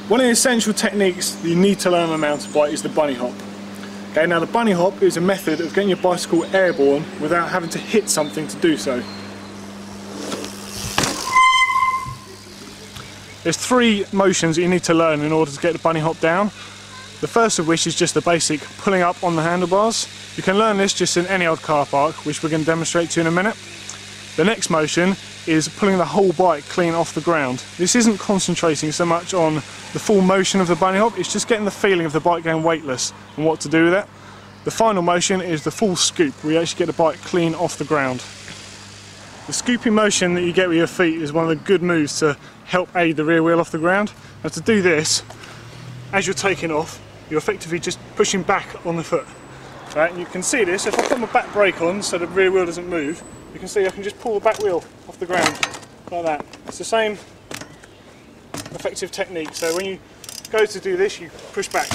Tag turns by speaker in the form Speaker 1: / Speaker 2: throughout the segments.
Speaker 1: One of the essential techniques that you need to learn on a mountain bike is the bunny hop. Okay, now the bunny hop is a method of getting your bicycle airborne without having to hit something to do so. There's three motions that you need to learn in order to get the bunny hop down. The first of which is just the basic pulling up on the handlebars. You can learn this just in any old car park, which we're going to demonstrate to you in a minute. The next motion is pulling the whole bike clean off the ground. This isn't concentrating so much on the full motion of the bunny hop, it's just getting the feeling of the bike going weightless and what to do with it. The final motion is the full scoop, where you actually get the bike clean off the ground. The scooping motion that you get with your feet is one of the good moves to help aid the rear wheel off the ground. Now to do this, as you're taking off, you're effectively just pushing back on the foot. Right, and you can see this, if I put my back brake on so the rear wheel doesn't move, you can see I can just pull the back wheel off the ground like that. It's the same effective technique, so when you go to do this you push back.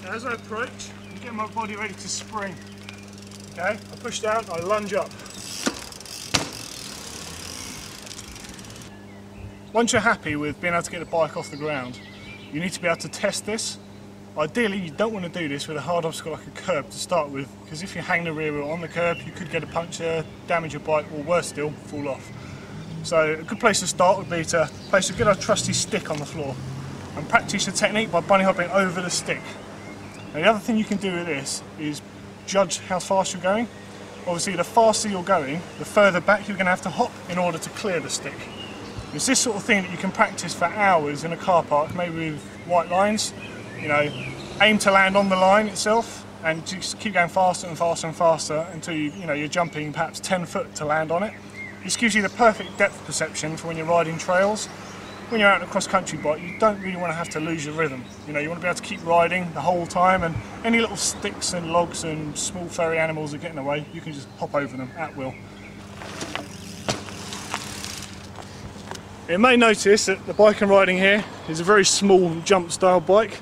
Speaker 1: As I approach, I'm getting my body ready to spring. Okay, I push down, I lunge up. Once you're happy with being able to get the bike off the ground, you need to be able to test this. Ideally, you don't want to do this with a hard obstacle like a curb to start with, because if you hang the rear wheel on the curb, you could get a puncture, damage your bike, or worse still, fall off. So a good place to start would be to place a good old trusty stick on the floor and practice the technique by bunny hopping over the stick. Now, the other thing you can do with this is judge how fast you're going. Obviously, the faster you're going, the further back you're going to have to hop in order to clear the stick. It's this sort of thing that you can practice for hours in a car park, maybe with white lines. You know, aim to land on the line itself and just keep going faster and faster and faster until you're jumping perhaps 10 foot to land on it. This gives you the perfect depth perception for when you're riding trails. When you're out on a cross-country bike, you don't really want to have to lose your rhythm. You know, you want to be able to keep riding the whole time, and any little sticks and logs and small furry animals that get in the way, you can just hop over them at will. You may notice that the bike I'm riding here is a very small jump style bike.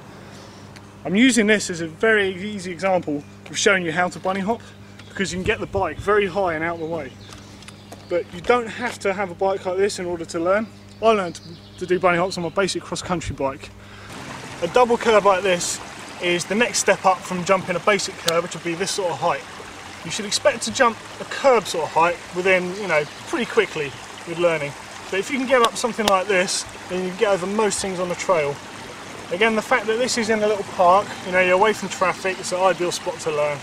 Speaker 1: I'm using this as a very easy example of showing you how to bunny hop, because you can get the bike very high and out of the way. But you don't have to have a bike like this in order to learn. I learned to do bunny hops on my basic cross-country bike. A double curb like this is the next step up from jumping a basic curb, which would be this sort of height. You should expect to jump a curb sort of height within, pretty quickly with learning. But if you can get up something like this, then you can get over most things on the trail. Again, the fact that this is in a little park, you're away from traffic, it's an ideal spot to learn.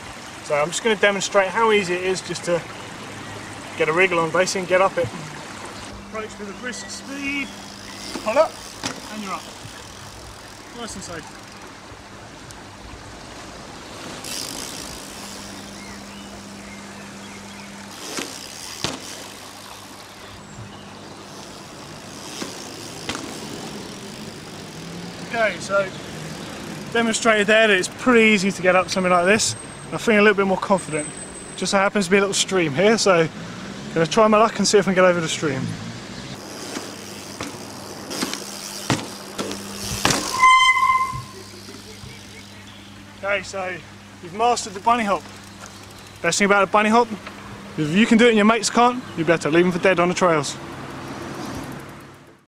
Speaker 1: So I'm just going to demonstrate how easy it is just to get a wriggle on basically and get up it. Approach with a brisk speed, pull up, and you're up. Nice and safe. Okay, so demonstrated there that it's pretty easy to get up something like this. I'm feeling a little bit more confident. Just so happens to be a little stream here, so I'm going to try my luck and see if I can get over the stream. Okay, so you've mastered the bunny hop. Best thing about a bunny hop, if you can do it and your mates can't, you better leave them for dead on the trails.